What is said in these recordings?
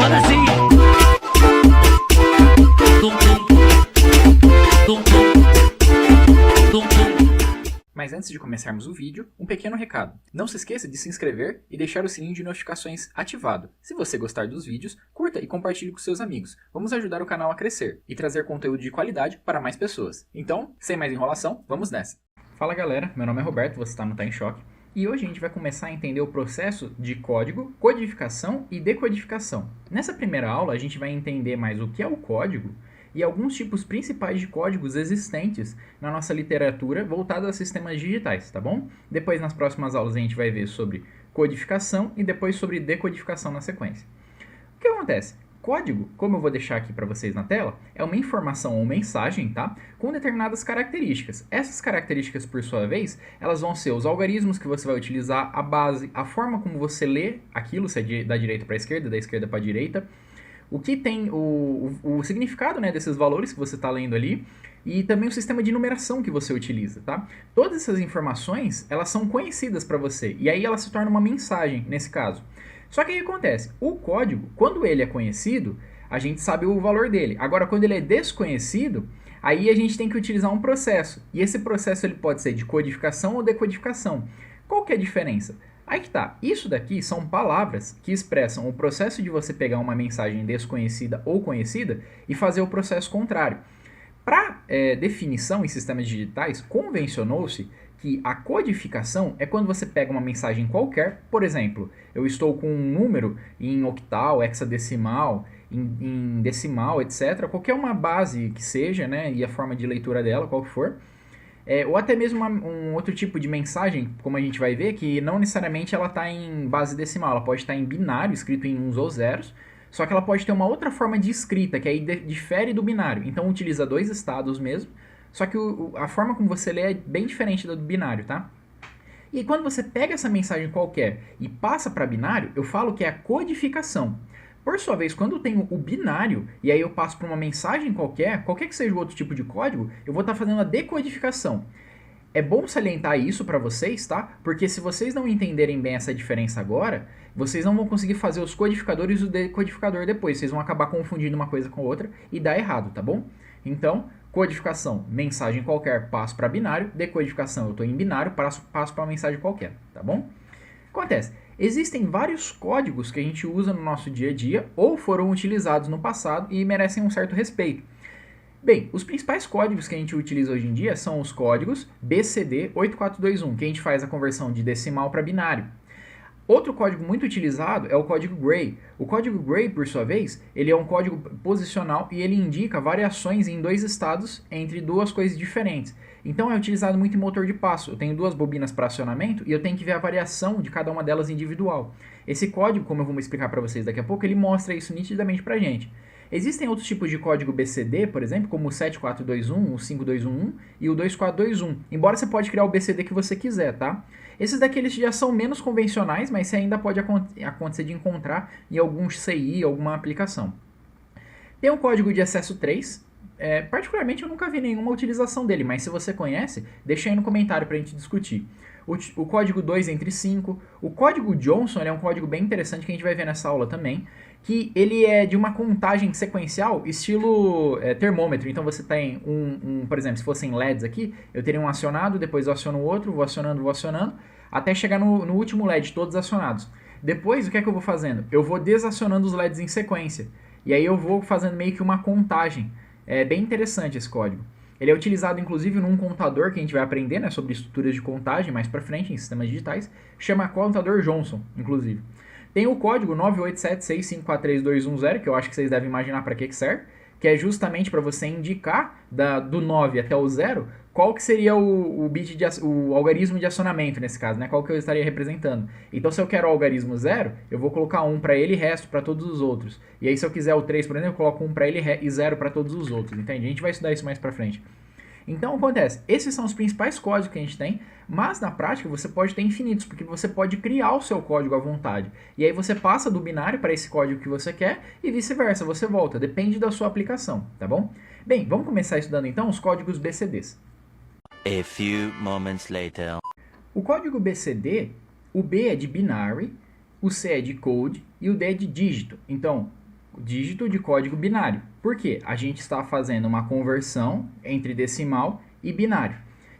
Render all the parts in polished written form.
Agora sim. Tum, tum, tum, tum, tum, tum. Mas antes de começarmos o vídeo, um pequeno recado. Não se esqueça de se inscrever e deixar o sininho de notificações ativado. Se você gostar dos vídeos, curta e compartilhe com seus amigos. Vamos ajudar o canal a crescer e trazer conteúdo de qualidade para mais pessoas. Então, sem mais enrolação, vamos nessa! Fala galera, meu nome é Roberto, você está no Tá em Choque. E hoje a gente vai começar a entender o processo de código, codificação e decodificação. Nessa primeira aula a gente vai entender mais o que é o código e alguns tipos principais de códigos existentes na nossa literatura voltada a sistemas digitais, tá bom? Depois, nas próximas aulas, a gente vai ver sobre codificação e depois sobre decodificação na sequência. O que acontece? Código, como eu vou deixar aqui para vocês na tela, é uma informação ou mensagem, tá? Com determinadas características. Essas características, por sua vez, elas vão ser os algarismos que você vai utilizar, a base, a forma como você lê aquilo, se é da direita para a esquerda, da esquerda para a direita, o que tem o significado, né, desses valores que você está lendo ali e também o sistema de numeração que você utiliza, tá? Todas essas informações, elas são conhecidas para você e aí ela se torna uma mensagem nesse caso. Só que aí acontece, o código, quando ele é conhecido, a gente sabe o valor dele. Agora, quando ele é desconhecido, aí a gente tem que utilizar um processo. E esse processo ele pode ser de codificação ou decodificação. Qual que é a diferença? Aí que tá, isso daqui são palavras que expressam o processo de você pegar uma mensagem desconhecida ou conhecida e fazer o processo contrário. Para definição em sistemas digitais, convencionou-se que a codificação é quando você pega uma mensagem qualquer, por exemplo, eu estou com um número em octal, hexadecimal, em decimal, etc., qualquer uma base que seja, né, e a forma de leitura dela, qual que for, ou até mesmo um outro tipo de mensagem, como a gente vai ver, que não necessariamente ela está em base decimal, ela pode estar em binário, escrito em uns ou zeros, só que ela pode ter uma outra forma de escrita, que aí difere do binário. Então utiliza dois estados mesmo, só que a forma como você lê é bem diferente do binário, tá? E aí, quando você pega essa mensagem qualquer e passa para binário, eu falo que é a codificação. Por sua vez, quando eu tenho o binário, e aí eu passo para uma mensagem qualquer que seja o outro tipo de código, eu vou estar fazendo a decodificação. É bom salientar isso para vocês, tá? Porque se vocês não entenderem bem essa diferença agora, vocês não vão conseguir fazer os codificadores e o decodificador depois. Vocês vão acabar confundindo uma coisa com outra e dar errado, tá bom? Então, codificação, mensagem qualquer, passo para binário. Decodificação, eu estou em binário, passo para uma mensagem qualquer, tá bom? Acontece, existem vários códigos que a gente usa no nosso dia a dia ou foram utilizados no passado e merecem um certo respeito. Bem, os principais códigos que a gente utiliza hoje em dia são os códigos BCD 8421, que a gente faz a conversão de decimal para binário. Outro código muito utilizado é o código Gray. O código Gray, por sua vez, ele é um código posicional e ele indica variações em dois estados entre duas coisas diferentes. Então é utilizado muito em motor de passo. Eu tenho duas bobinas para acionamento e eu tenho que ver a variação de cada uma delas individual. Esse código, como eu vou explicar para vocês daqui a pouco, ele mostra isso nitidamente para a gente. Existem outros tipos de código BCD, por exemplo, como o 7421, o 5211 e o 2421. Embora você pode criar o BCD que você quiser, tá? Esses daqui eles já são menos convencionais, mas você ainda pode acontecer de encontrar em algum CI, alguma aplicação. Tem o código de acesso 3. Particularmente eu nunca vi nenhuma utilização dele, mas se você conhece, deixa aí no comentário para a gente discutir. O código 2 entre 5. O código Johnson é um código bem interessante que a gente vai ver nessa aula também, que ele é de uma contagem sequencial, estilo termômetro. Então você tem por exemplo, se fossem LEDs aqui, eu teria um acionado, depois eu aciono o outro, vou acionando, até chegar no último LED, todos acionados. Depois, o que é que eu vou fazendo? Eu vou desacionando os LEDs em sequência. E aí eu vou fazendo meio que uma contagem. É bem interessante esse código. Ele é utilizado inclusive num contador que a gente vai aprender, né, sobre estruturas de contagem mais para frente em sistemas digitais, chama contador Johnson, inclusive. Tem o código 98765432110, que eu acho que vocês devem imaginar para que serve, que é justamente para você indicar do 9 até o 0 qual que seria o algarismo de acionamento nesse caso, né? Qual que eu estaria representando. Então, se eu quero o algarismo 0, eu vou colocar 1 para ele e resto para todos os outros. E aí, se eu quiser o 3, por exemplo, eu coloco 1 para ele e 0 para todos os outros, entende? A gente vai estudar isso mais para frente. Então, acontece, esses são os principais códigos que a gente tem, mas na prática você pode ter infinitos, porque você pode criar o seu código à vontade. E aí você passa do binário para esse código que você quer e vice-versa, você volta, depende da sua aplicação, tá bom? Bem, vamos começar estudando então os códigos BCDs. A few moments later. O código BCD, o B é de binary, o C é de code e o D é de dígito. Então, dígito de código binário. Por quê? A gente está fazendo uma conversão entre decimal e binário.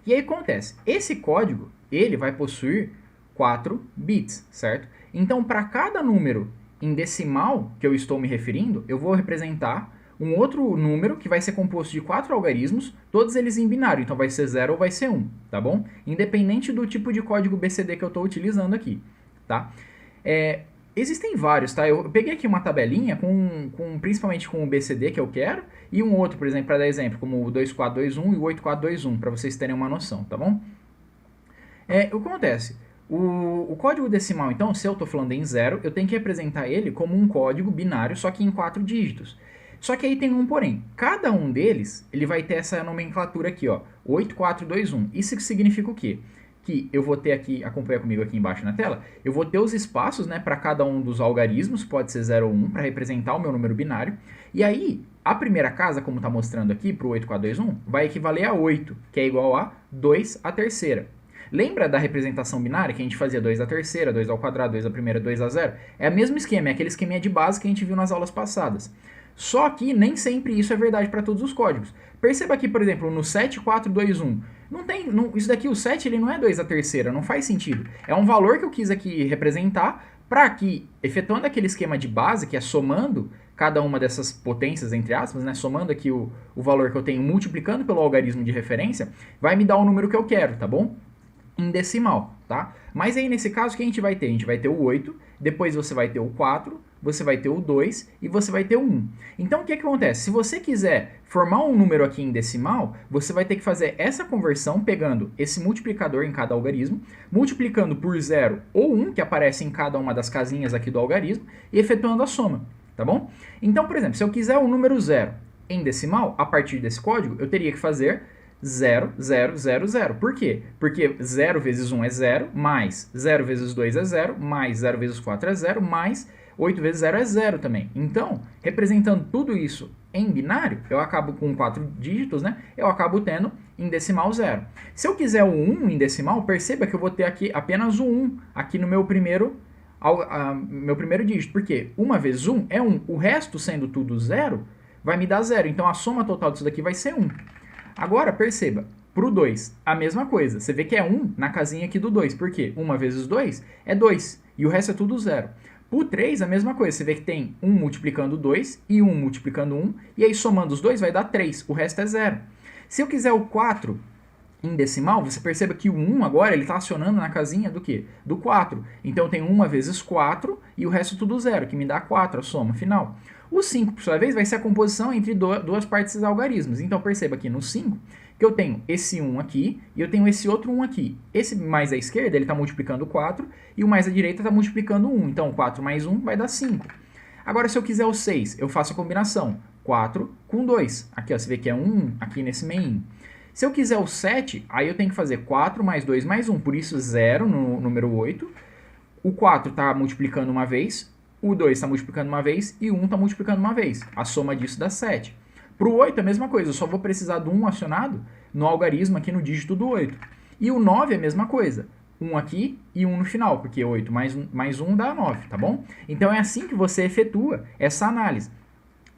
E aí acontece, esse código, ele vai possuir 4 bits, certo? Então, para cada número em decimal que eu estou me referindo, eu vou representar um outro número que vai ser composto de 4 algarismos, todos eles em binário, então vai ser 0 ou vai ser 1, tá bom? Independente do tipo de código BCD que eu estou utilizando aqui, tá? Existem vários, tá? Eu peguei aqui uma tabelinha principalmente com o BCD que eu quero e um outro, por exemplo, para dar exemplo, como o 2421 e o 8421, para vocês terem uma noção, tá bom? O que acontece? O código decimal, então, se eu estou falando em 0, eu tenho que representar ele como um código binário, só que em 4 dígitos. Só que aí tem um porém. Cada um deles, ele vai ter essa nomenclatura aqui, ó, 8421. Isso significa o quê? Que eu vou ter aqui, acompanha comigo aqui embaixo na tela, eu vou ter os espaços, né, para cada um dos algarismos, pode ser 0 ou 1, para representar o meu número binário. E aí, a primeira casa, como está mostrando aqui, para o 8421, vai equivaler a 8, que é igual a 2 à terceira. Lembra da representação binária que a gente fazia 2 à terceira, 2 ao quadrado, 2 à primeira, 2 a 0? É o mesmo esquema, é aquele esqueminha de base que a gente viu nas aulas passadas. Só que nem sempre isso é verdade para todos os códigos. Perceba aqui, por exemplo, no 7421, isso daqui, o 7, ele não é 2 à terceira, não faz sentido. É um valor que eu quis aqui representar para que, efetuando aquele esquema de base, que é somando cada uma dessas potências, entre aspas, né, somando aqui o valor que eu tenho, multiplicando pelo algarismo de referência, vai me dar o número que eu quero, tá bom? Em decimal, tá? Mas aí, nesse caso, o que a gente vai ter? A gente vai ter o 8, depois você vai ter o 4, você vai ter o 2 e você vai ter o 1. Então, o que acontece? Se você quiser formar um número aqui em decimal, você vai ter que fazer essa conversão pegando esse multiplicador em cada algarismo, multiplicando por 0 ou 1, que aparece em cada uma das casinhas aqui do algarismo, e efetuando a soma, tá bom? Então, por exemplo, se eu quiser o número 0 em decimal, a partir desse código, eu teria que fazer 0, 0, 0, 0. Por quê? Porque 0 vezes 1 é 0, mais 0 vezes 2 é 0, mais 0 vezes 4 é 0, mais 8 vezes 0 é 0 também. Então, representando tudo isso em binário, eu acabo com 4 dígitos, né? Eu acabo tendo em decimal 0. Se eu quiser o 1 em decimal, perceba que eu vou ter aqui apenas o 1 aqui no meu primeiro dígito. Por quê? 1 vezes 1 é 1. O resto, sendo tudo 0, vai me dar 0. Então, a soma total disso daqui vai ser 1. Agora, perceba, para o 2, a mesma coisa. Você vê que é 1 na casinha aqui do 2. Por quê? 1 vezes 2 é 2. E o resto é tudo 0. Para o 3, a mesma coisa. Você vê que tem 1 multiplicando 2 e 1 multiplicando 1. E aí, somando os dois, vai dar 3. O resto é 0. Se eu quiser o 4 em decimal, você perceba que o 1 agora ele está acionando na casinha do quê? Do 4. Então, eu tenho 1 vezes 4 e o resto tudo 0, que me dá 4, a soma final. O 5, por sua vez, vai ser a composição entre duas partes dos algarismos. Então, perceba aqui no 5 que eu tenho esse 1 aqui e eu tenho esse outro 1 aqui. Esse mais à esquerda, ele está multiplicando 4 e o mais à direita está multiplicando 1. Então, 4 mais 1 vai dar 5. Agora, se eu quiser o 6, eu faço a combinação 4 com 2. Aqui, ó, você vê que é 1 aqui nesse meio. Se eu quiser o 7, aí eu tenho que fazer 4 mais 2 mais 1. Por isso, 0 no número 8. O 4 está multiplicando uma vez. O 2 está multiplicando uma vez e o 1 está multiplicando uma vez. A soma disso dá 7. Para o 8 é a mesma coisa, eu só vou precisar do 1 acionado no algarismo aqui no dígito do 8. E o 9 é a mesma coisa. 1 aqui e 1 no final, porque 8 mais 1 dá 9, tá bom? Então é assim que você efetua essa análise.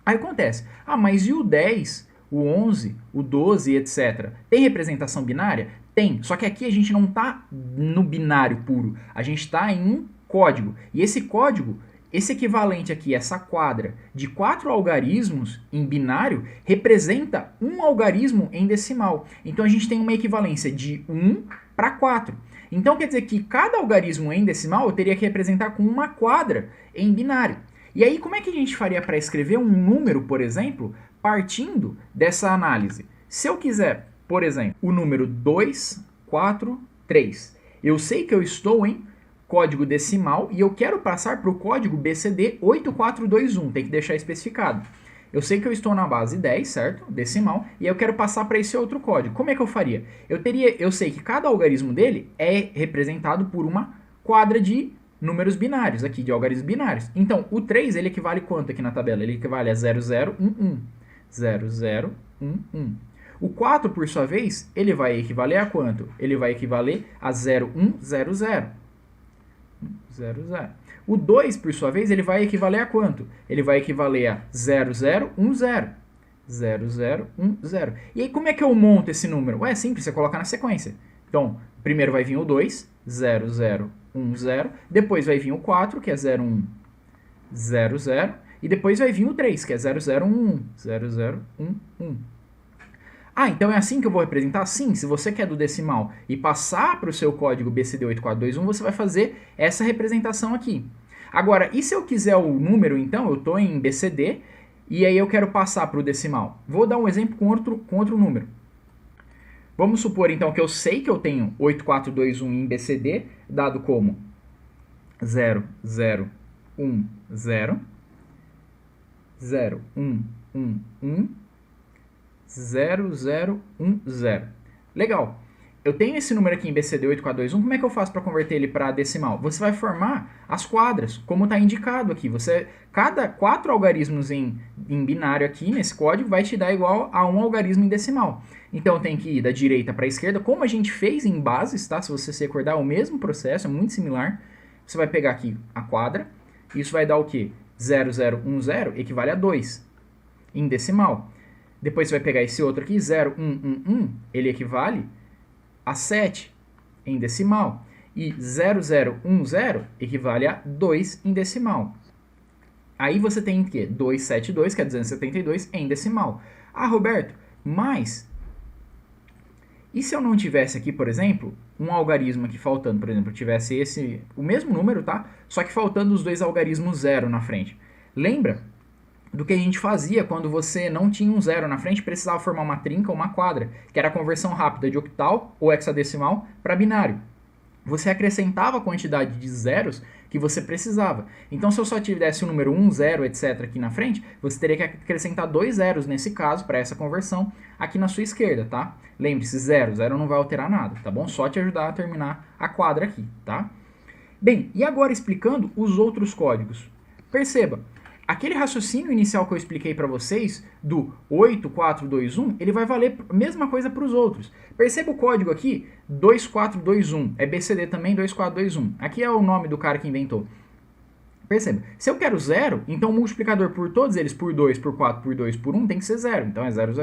Aí acontece, mas e o 10, o 11, o 12, etc. Tem representação binária? Tem, só que aqui a gente não está no binário puro, a gente está em um código. E esse código, esse equivalente aqui, essa quadra de 4 algarismos em binário, representa um algarismo em decimal. Então a gente tem uma equivalência de 1 para 4. Então quer dizer que cada algarismo em decimal eu teria que representar com uma quadra em binário. E aí como é que a gente faria para escrever um número, por exemplo, partindo dessa análise? Se eu quiser, por exemplo, o número 2, 4, 3, eu sei que eu estou em código decimal e eu quero passar para o código BCD 8421, tem que deixar especificado. Eu sei que eu estou na base 10, certo? Decimal, e eu quero passar para esse outro código. Como é que eu faria? Eu sei que cada algarismo dele é representado por uma quadra de números binários, aqui de algarismos binários. Então, o 3, ele equivale quanto aqui na tabela? Ele equivale a 0011. 0011. O 4, por sua vez, ele vai equivaler a quanto? Ele vai equivaler a 0100. 00. O 2, por sua vez, ele vai equivaler a quanto? Ele vai equivaler a 0010. 0010. E aí, como é que eu monto esse número? Ué, é simples, você coloca na sequência. Então, primeiro vai vir o 2, 0010. Depois vai vir o 4, que é 0100. E depois vai vir o 3, que é 0011. 0011. Ah, então é assim que eu vou representar? Sim, se você quer do decimal e passar para o seu código BCD8421, você vai fazer essa representação aqui. Agora, e se eu quiser o número, então, eu estou em BCD, e aí eu quero passar para o decimal? Vou dar um exemplo com outro número. Vamos supor, então, que eu sei que eu tenho 8421 em BCD, dado como 0010, 0111, 0010. Legal. Eu tenho esse número aqui em BCD8421, como é que eu faço para converter ele para decimal? Você vai formar as quadras, como está indicado aqui. Cada 4 algarismos em binário aqui nesse código vai te dar igual a um algarismo em decimal. Então tem que ir da direita para a esquerda, como a gente fez em bases, tá? Se você se recordar, é o mesmo processo, é muito similar. Você vai pegar aqui a quadra, isso vai dar o quê? 0010 equivale a 2 em decimal. Depois você vai pegar esse outro aqui, 0111, ele equivale a 7 em decimal. E 0010 equivale a 2 em decimal. Aí você tem o quê? 272, que é 272 em decimal. Ah, Roberto, mas... E se eu não tivesse aqui, por exemplo, um algarismo aqui faltando, por exemplo, eu tivesse o mesmo número, tá? Só que faltando os dois algarismos 0 na frente. Lembra do que a gente fazia quando você não tinha um 0 na frente, precisava formar uma trinca ou uma quadra, que era a conversão rápida de octal ou hexadecimal para binário. Você acrescentava a quantidade de zeros que você precisava. Então, se eu só tivesse o número 1, 0, etc. aqui na frente, você teria que acrescentar 2 zeros nesse caso, para essa conversão, aqui na sua esquerda, tá? Lembre-se, 0 não vai alterar nada, tá bom? Só te ajudar a terminar a quadra aqui, tá? Bem, e agora explicando os outros códigos. Perceba, aquele raciocínio inicial que eu expliquei para vocês, do 8421, ele vai valer a mesma coisa para os outros. Perceba o código aqui, 2421, é BCD também 2421. Aqui é o nome do cara que inventou. Perceba, se eu quero 0, então o multiplicador por todos eles, por 2, por 4, por 2, por 1, tem que ser 0, então é 000.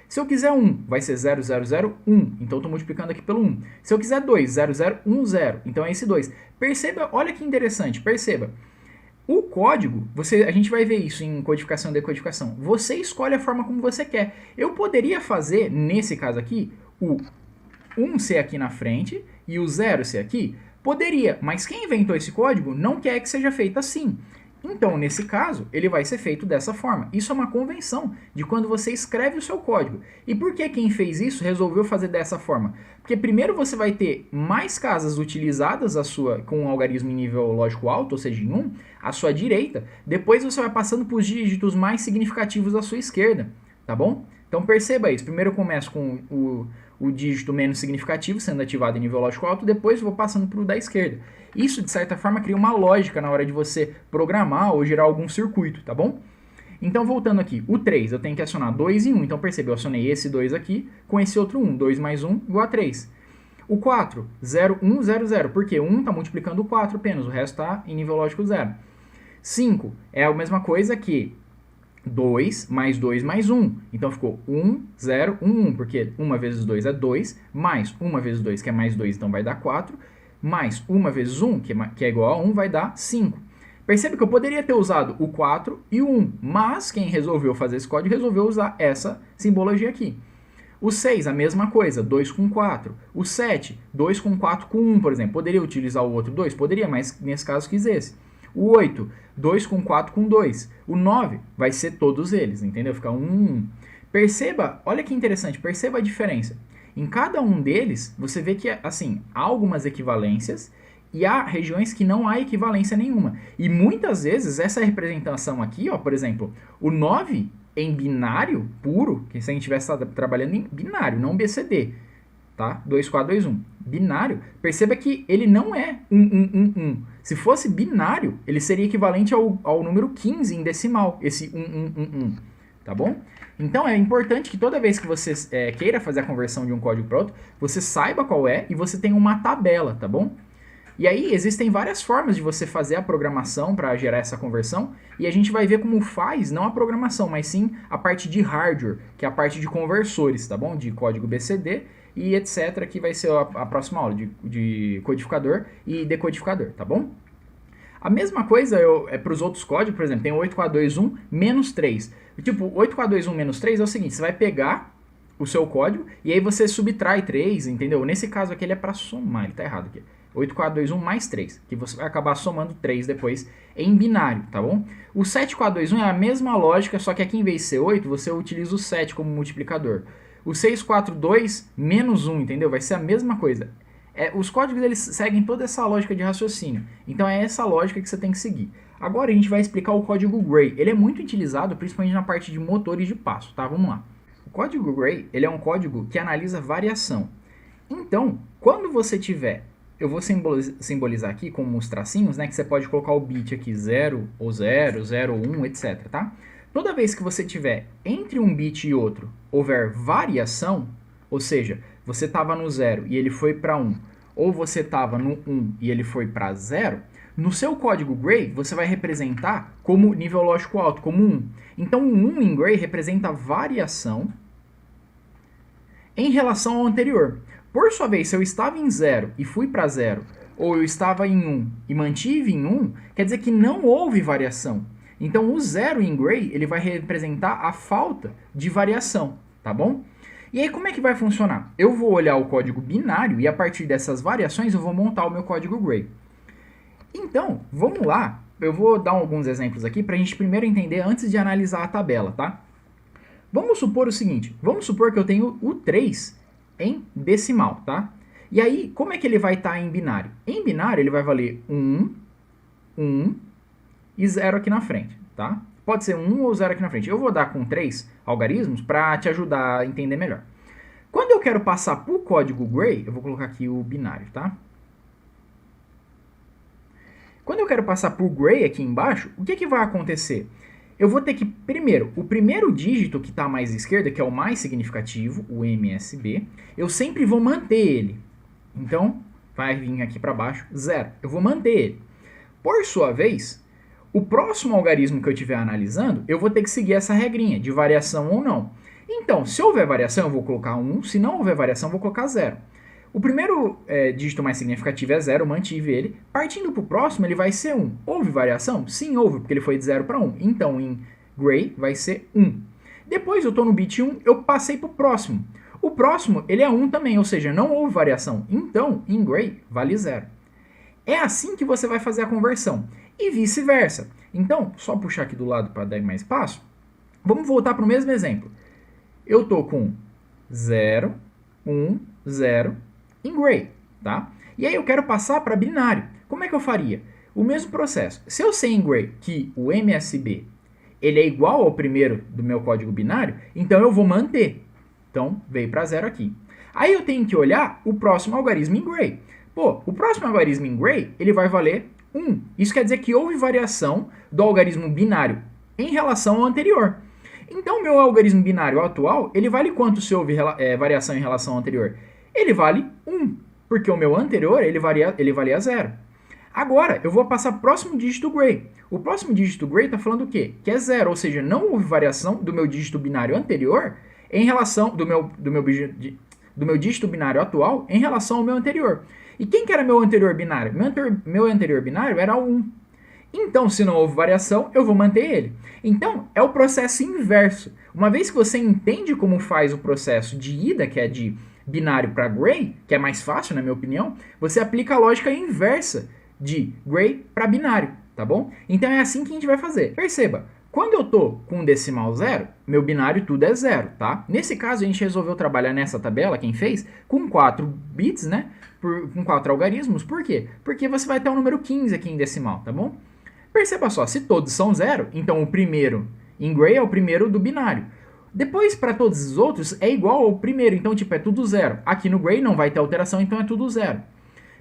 Se eu quiser 1, vai ser 0001, então estou multiplicando aqui pelo 1. Se eu quiser 2, 0010, então é esse 2. Perceba, olha que interessante, perceba. O código, a gente vai ver isso em codificação e decodificação. Você escolhe a forma como você quer. Eu poderia fazer, nesse caso aqui, o 1 ser aqui na frente e o 0 ser aqui. Poderia, mas quem inventou esse código não quer que seja feito assim. Então, nesse caso, ele vai ser feito dessa forma. Isso é uma convenção de quando você escreve o seu código. E por que quem fez isso resolveu fazer dessa forma? Porque primeiro você vai ter mais casas utilizadas com um algarismo em nível lógico alto, ou seja, em 1, à sua direita. Depois você vai passando para os dígitos mais significativos à sua esquerda, tá bom? Então perceba isso. Primeiro eu começo com o dígito menos significativo sendo ativado em nível lógico alto, depois eu vou passando para o da esquerda. Isso, de certa forma, cria uma lógica na hora de você programar ou gerar algum circuito, tá bom? Então, voltando aqui, o 3, eu tenho que acionar 2 e 1. Então, percebe, eu acionei esse 2 aqui com esse outro 1. 2 mais 1 igual a 3. O 4, 0, 1, 0, 0. Por quê? 1 está multiplicando o 4 apenas, o resto está em nível lógico 0. 5 é a mesma coisa que 2 mais 2 mais 1. Então, ficou 1, 0, 1, 1. Porque 1 vezes 2 é 2, mais 1 vezes 2, que é mais 2, então vai dar 4. Mais 1 vezes 1, que é igual a 1, vai dar 5. Percebe que eu poderia ter usado o 4 e o 1, mas quem resolveu fazer esse código resolveu usar essa simbologia aqui. O 6, a mesma coisa, 2 com 4. O 7, 2 com 4 com 1, por exemplo. Poderia utilizar o outro 2? Poderia, mas nesse caso quis esse. O 8, 2 com 4 com 2. O 9 vai ser todos eles, entendeu? Fica 1, 1. Perceba, olha que interessante, perceba a diferença. Em cada um deles, você vê que, assim, há algumas equivalências e há regiões que não há equivalência nenhuma. E muitas vezes essa representação aqui, ó, por exemplo, o 9 em binário puro, que se a gente estivesse trabalhando em binário, não BCD, tá? 2, 4, 2, 1. Binário, perceba que ele não é 1, 1, 1, 1. Se fosse binário, ele seria equivalente ao número 15 em decimal, esse 1, 1, 1, 1. Tá bom? Então é importante que toda vez que você queira fazer a conversão de um código para outro, você saiba qual é e você tenha uma tabela, tá bom? E aí existem várias formas de você fazer a programação para gerar essa conversão, e a gente vai ver como faz, não a programação, mas sim a parte de hardware, que é a parte de conversores, tá bom? De código BCD e etc, que vai ser a próxima aula de codificador e decodificador, tá bom? A mesma coisa é para os outros códigos, por exemplo, tem o 8421-3. Tipo, 8421-3 é o seguinte, você vai pegar o seu código e aí você subtrai 3, entendeu? Nesse caso aqui ele é para somar, ele tá errado aqui. 8421 mais 3, que você vai acabar somando 3 depois em binário, tá bom? O 7421 é a mesma lógica, só que aqui em vez de ser 8, você utiliza o 7 como multiplicador. O 642 menos 1, entendeu? Vai ser a mesma coisa. Os códigos eles seguem toda essa lógica de raciocínio, então é essa lógica que você tem que seguir. Agora a gente vai explicar o código Gray. Ele é muito utilizado principalmente na parte de motores de passo, tá? Vamos lá. O código Gray, ele é um código que analisa variação. Então, quando você tiver... Eu vou simbolizar aqui com uns tracinhos, né? Que você pode colocar o bit aqui 0 ou 0, 0 ou 1, etc, tá? Toda vez que você tiver entre um bit e outro, houver variação, ou seja, você estava no 0 e ele foi para 1, ou você estava no 1 e ele foi para 0, no seu código Gray, você vai representar como nível lógico alto, como 1. Então, o 1 em Gray representa variação em relação ao anterior. Por sua vez, se eu estava em 0 e fui para 0, ou eu estava em 1 e mantive em 1, quer dizer que não houve variação. Então, o 0 em Gray, ele vai representar a falta de variação, tá bom? E aí, como é que vai funcionar? Eu vou olhar o código binário e a partir dessas variações eu vou montar o meu código Gray. Então, vamos lá. Eu vou dar alguns exemplos aqui para a gente primeiro entender antes de analisar a tabela, tá? Vamos supor o seguinte, vamos supor que eu tenho o 3 em decimal, tá? E aí, como é que ele vai estar em binário? Em binário, ele vai valer 1, 1 e 0 aqui na frente, tá? Pode ser 1 ou 0 aqui na frente. Eu vou dar com 3 algarismos para te ajudar a entender melhor. Quando eu quero passar para o código Gray, eu vou colocar aqui o binário, tá? Quando eu quero passar para o Gray aqui embaixo, o que vai acontecer? Eu vou ter que, primeiro, o primeiro dígito que está mais à esquerda, que é o mais significativo, o MSB, eu sempre vou manter ele. Então, vai vir aqui para baixo, 0. Eu vou manter ele. Por sua vez, o próximo algarismo que eu estiver analisando, eu vou ter que seguir essa regrinha de variação ou não. Então, se houver variação, eu vou colocar 1. Se não houver variação, eu vou colocar 0. O primeiro dígito mais significativo é 0, mantive ele. Partindo para o próximo, ele vai ser 1. Houve variação? Sim, houve, porque ele foi de 0 para 1. Então, em Gray, vai ser 1. Depois, eu estou no bit 1, eu passei para o próximo. O próximo, ele é 1 também, ou seja, não houve variação. Então, em Gray, vale 0. É assim que você vai fazer a conversão. E vice-versa. Então, só puxar aqui do lado para dar mais espaço. Vamos voltar para o mesmo exemplo. Eu estou com 0, 1, 0 em Gray, tá? E aí eu quero passar para binário. Como é que eu faria? O mesmo processo. Se eu sei em Gray que o MSB ele é igual ao primeiro do meu código binário, então eu vou manter. Então, veio para 0 aqui. Aí eu tenho que olhar o próximo algarismo em Gray. Pô, o próximo algarismo em Gray, ele vai valer 1. Isso quer dizer que houve variação do algarismo binário em relação ao anterior. Então, o meu algarismo binário atual, ele vale quanto se houve variação em relação ao anterior? Ele vale 1, porque o meu anterior, ele valia 0. Agora, eu vou passar para o próximo dígito Gray. O próximo dígito Gray está falando o quê? Que é 0, ou seja, não houve variação do meu dígito binário anterior em relação do meu dígito binário atual em relação ao meu anterior. E quem que era meu anterior binário? Meu anterior binário era 1. Então, se não houve variação, eu vou manter ele. Então, é o processo inverso. Uma vez que você entende como faz o processo de ida, que é de binário para Gray, que é mais fácil, na minha opinião, você aplica a lógica inversa de Gray para binário, tá bom? Então, é assim que a gente vai fazer. Perceba, quando eu tô com um decimal 0, meu binário tudo é 0, tá? Nesse caso, a gente resolveu trabalhar nessa tabela, quem fez, com 4 bits, né? Com 4 algarismos. Por quê? Porque você vai ter o número 15 aqui em decimal, tá bom? Perceba só, se todos são 0, então o primeiro em Gray é o primeiro do binário. Depois, para todos os outros, é igual ao primeiro, então tipo, é tudo 0. Aqui no Gray não vai ter alteração, então é tudo 0.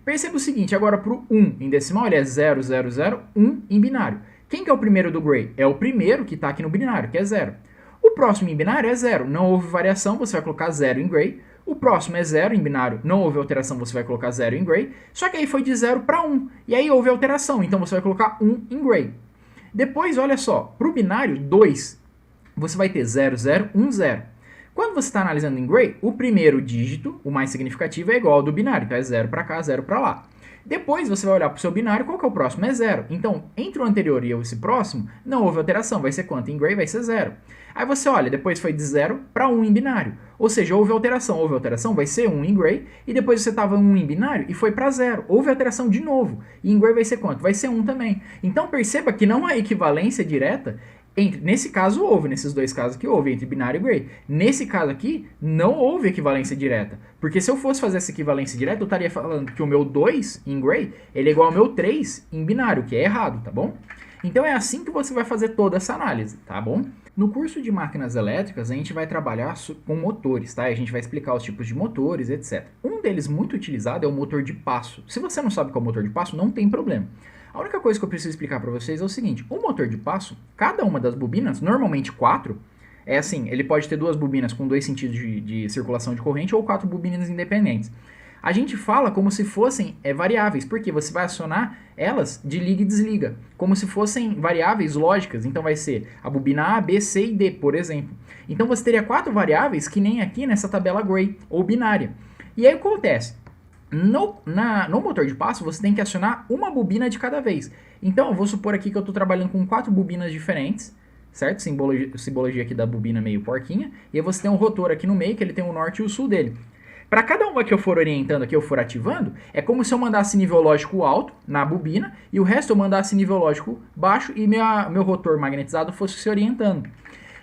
Perceba o seguinte, agora para o 1 em decimal, ele é 0, 0, 0, 1 em binário. Quem que é o primeiro do Gray? É o primeiro que está aqui no binário, que é 0. O próximo em binário é 0. Não houve variação, você vai colocar 0 em Gray. O próximo é 0 em binário, não houve alteração, você vai colocar 0 em gray. Só que aí foi de 0 para 1, e aí houve alteração, então você vai colocar 1 em gray. Depois, olha só, para o binário 2, você vai ter 0, 0, 1, 0. Quando você está analisando em gray, o primeiro dígito, o mais significativo, é igual ao do binário, então é 0 para cá, 0 para lá. Depois você vai olhar para o seu binário, qual que é o próximo? É 0. Então, entre o anterior e esse próximo, não houve alteração, vai ser quanto? Em gray vai ser 0. Aí você olha, depois foi de 0 para 1 em binário. Ou seja, houve alteração, vai ser 1 em gray, e depois você estava 1 em binário e foi para 0. Houve alteração de novo, e em gray vai ser quanto? Vai ser 1 também. Então perceba que não há equivalência direta nesse caso houve, nesses dois casos que houve, entre binário e gray. Nesse caso aqui, não houve equivalência direta. Porque se eu fosse fazer essa equivalência direta, eu estaria falando que o meu 2 em gray, ele é igual ao meu 3 em binário, que é errado, tá bom? Então é assim que você vai fazer toda essa análise, tá bom? No curso de máquinas elétricas, a gente vai trabalhar com motores, tá? A gente vai explicar os tipos de motores, etc. Um deles muito utilizado é o motor de passo. Se você não sabe qual é o motor de passo, não tem problema. A única coisa que eu preciso explicar para vocês é o seguinte, o motor de passo, cada uma das bobinas, normalmente 4, é assim, ele pode ter 2 bobinas com 2 sentidos de circulação de corrente ou 4 bobinas independentes. A gente fala como se fossem variáveis, porque você vai acionar elas de liga e desliga, como se fossem variáveis lógicas. Então vai ser a bobina A, B, C e D, por exemplo. Então você teria 4 variáveis que nem aqui nessa tabela gray, ou binária. E aí o que acontece? No motor de passo, você tem que acionar uma bobina de cada vez. Então, eu vou supor aqui que eu estou trabalhando com 4 bobinas diferentes, certo? Simbologia aqui da bobina meio porquinha. E aí você tem um rotor aqui no meio, que ele tem o norte e o sul dele. Para cada uma que eu for orientando aqui, eu for ativando, é como se eu mandasse nível lógico alto na bobina, e o resto eu mandasse nível lógico baixo, e meu rotor magnetizado fosse se orientando.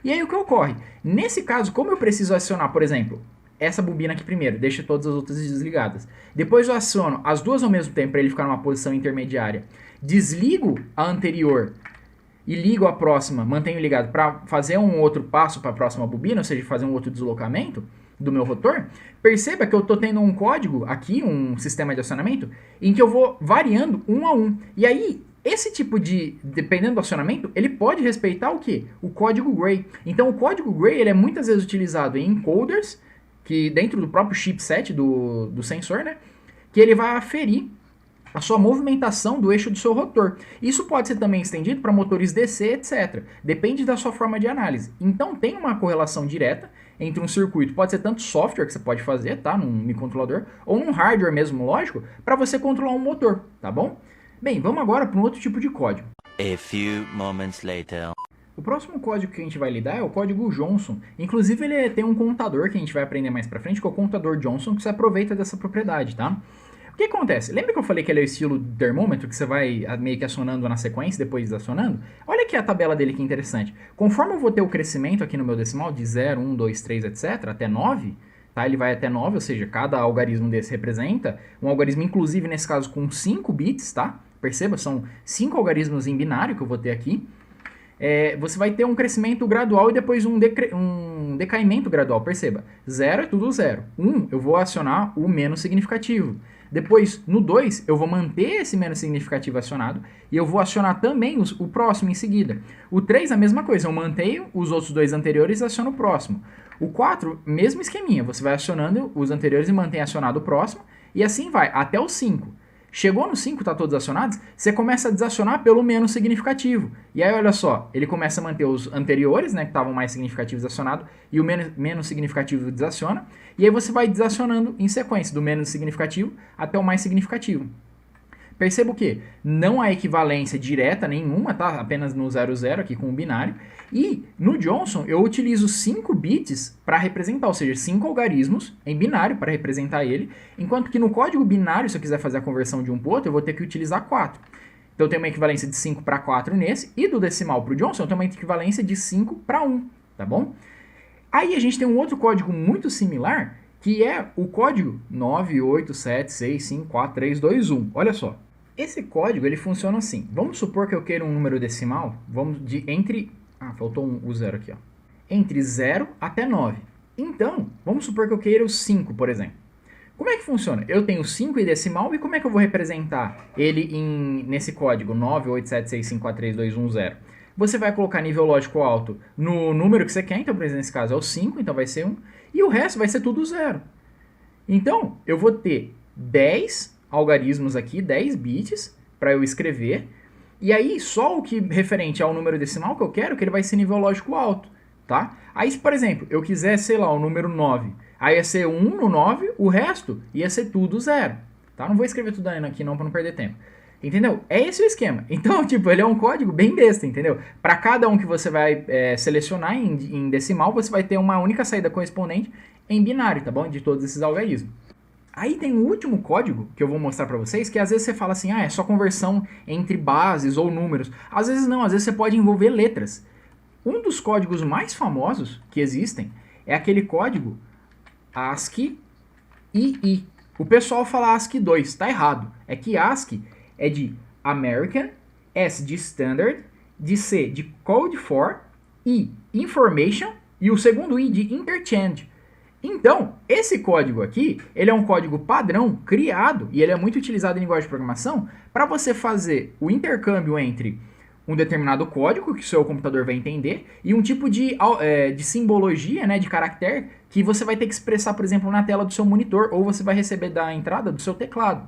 E aí o que ocorre? Nesse caso, como eu preciso acionar, por exemplo, essa bobina aqui primeiro, deixa todas as outras desligadas. Depois eu aciono as duas ao mesmo tempo para ele ficar numa posição intermediária. Desligo a anterior e ligo a próxima, mantenho ligado para fazer um outro passo para a próxima bobina, ou seja, fazer um outro deslocamento do meu rotor. Perceba que eu estou tendo um código aqui, um sistema de acionamento, em que eu vou variando um a um. E aí, esse tipo de, dependendo do acionamento, ele pode respeitar o quê? O código gray. Então o código gray ele é muitas vezes utilizado em encoders, que dentro do próprio chipset do sensor, né, que ele vai aferir a sua movimentação do eixo do seu rotor. Isso pode ser também estendido para motores DC, etc. Depende da sua forma de análise. Então tem uma correlação direta entre um circuito, pode ser tanto software que você pode fazer, tá, num microcontrolador, ou num hardware mesmo, lógico, para você controlar um motor, tá bom? Bem, vamos agora para um outro tipo de código. A few moments later. O próximo código que a gente vai lidar é o código Johnson. Inclusive ele tem um contador que a gente vai aprender mais pra frente, que é o contador Johnson, que se aproveita dessa propriedade, tá? O que acontece? Lembra que eu falei que ele é o estilo termômetro, que você vai meio que acionando na sequência, depois desacionando? Olha aqui a tabela dele que interessante. Conforme eu vou ter o crescimento aqui no meu decimal, de 0, 1, 2, 3, etc., até 9, tá? Ele vai até 9, ou seja, cada algarismo desse representa um algarismo, inclusive nesse caso com 5 bits, tá? Perceba, são 5 algarismos em binário que eu vou ter aqui. Você vai ter um crescimento gradual e depois um decaimento gradual, perceba. 0 é tudo 0. 1 eu vou acionar o menos significativo. Depois, no 2, eu vou manter esse menos significativo acionado e eu vou acionar também o próximo em seguida. O 3, a mesma coisa, eu mantenho os outros 2 anteriores e aciono o próximo. O 4, mesmo esqueminha, você vai acionando os anteriores e mantém acionado o próximo, e assim vai, até o 5. Chegou no 5, tá todos acionados, você começa a desacionar pelo menos significativo. E aí, olha só, ele começa a manter os anteriores, né, que estavam mais significativos acionados, e o menos significativo desaciona. E aí você vai desacionando em sequência, do menos significativo até o mais significativo. Perceba o que? Não há equivalência direta nenhuma, tá? Apenas no 00 aqui com o binário. E no Johnson eu utilizo 5 bits para representar, ou seja, 5 algarismos em binário para representar ele, enquanto que no código binário, se eu quiser fazer a conversão de um para o outro, eu vou ter que utilizar 4. Então eu tenho uma equivalência de 5 para 4 nesse, e do decimal para o Johnson eu tenho uma equivalência de 5 para 1, tá bom? Aí a gente tem um outro código muito similar, que é o código 987654321. Olha só. Esse código ele funciona assim. Vamos supor que eu queira um número decimal, faltou o 0 aqui, ó. Entre 0 até 9. Então, vamos supor que eu queira o 5, por exemplo. Como é que funciona? Eu tenho 5 em decimal e como é que eu vou representar ele nesse código 98765432110? Você vai colocar nível lógico alto no número que você quer, então, por exemplo, nesse caso é o 5, então vai ser 1, e o resto vai ser tudo 0. Então, eu vou ter 10 algarismos aqui, 10 bits, para eu escrever. E aí, só o que referente ao número decimal que eu quero, que ele vai ser nível lógico alto, tá? Aí, se, por exemplo, eu quiser, sei lá, o número 9, aí ia ser 1 no 9, o resto ia ser tudo 0, tá? Não vou escrever tudo aqui não, para não perder tempo. Entendeu? É esse o esquema. Então, tipo, ele é um código bem besta, entendeu? Para cada um que você vai selecionar em decimal, você vai ter uma única saída correspondente em binário, tá bom? De todos esses algarismos. Aí tem o último código que eu vou mostrar para vocês, que às vezes você fala assim, é só conversão entre bases ou números. Às vezes não, às vezes você pode envolver letras. Um dos códigos mais famosos que existem é aquele código ASCII II. O pessoal fala ASCII 2, tá errado. É que ASCII é de American, S de Standard, de C de Code for, I, Information, e o segundo I de Interchange. Então, esse código aqui, ele é um código padrão criado, e ele é muito utilizado em linguagem de programação, para você fazer o intercâmbio entre um determinado código, que o seu computador vai entender, e um tipo de simbologia, né, de caractere, que você vai ter que expressar, por exemplo, na tela do seu monitor, ou você vai receber da entrada do seu teclado.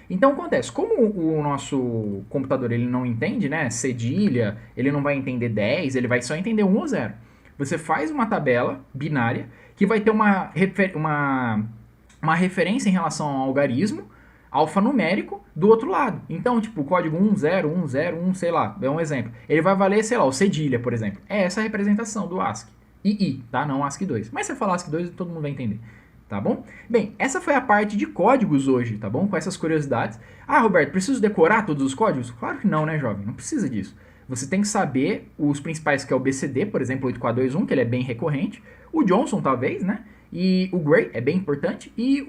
Então acontece, como o nosso computador ele não entende, né, cedilha, ele não vai entender 10, ele vai só entender 1 ou 0. Você faz uma tabela binária que vai ter uma referência em relação ao algarismo alfanumérico do outro lado. Então, tipo, o código 1, 0, 1, 0, 1, sei lá, é um exemplo. Ele vai valer, sei lá, o cedilha, por exemplo. É essa a representação do ASCII. II, tá? Não ASCII 2. Mas se eu falar ASCII 2, todo mundo vai entender. Tá bom? Bem, essa foi a parte de códigos hoje, tá bom? Com essas curiosidades. Ah, Roberto, preciso decorar todos os códigos? Claro que não, né, jovem? Não precisa disso. Você tem que saber os principais, que é o BCD, por exemplo, 8421, que ele é bem recorrente. O Johnson, talvez, né? E o Gray é bem importante. E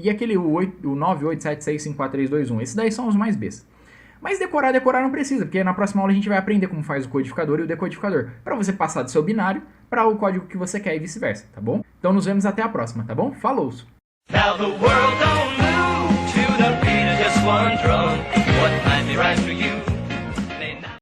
aquele o 98765431. Esses daí são os mais bestas. Mas decorar não precisa, porque na próxima aula a gente vai aprender como faz o codificador e o decodificador, para você passar do seu binário para o código que você quer e vice-versa, tá bom? Então nos vemos até a próxima, tá bom? Falou! Now the world don't move to the beat of just one drum. What might be right for you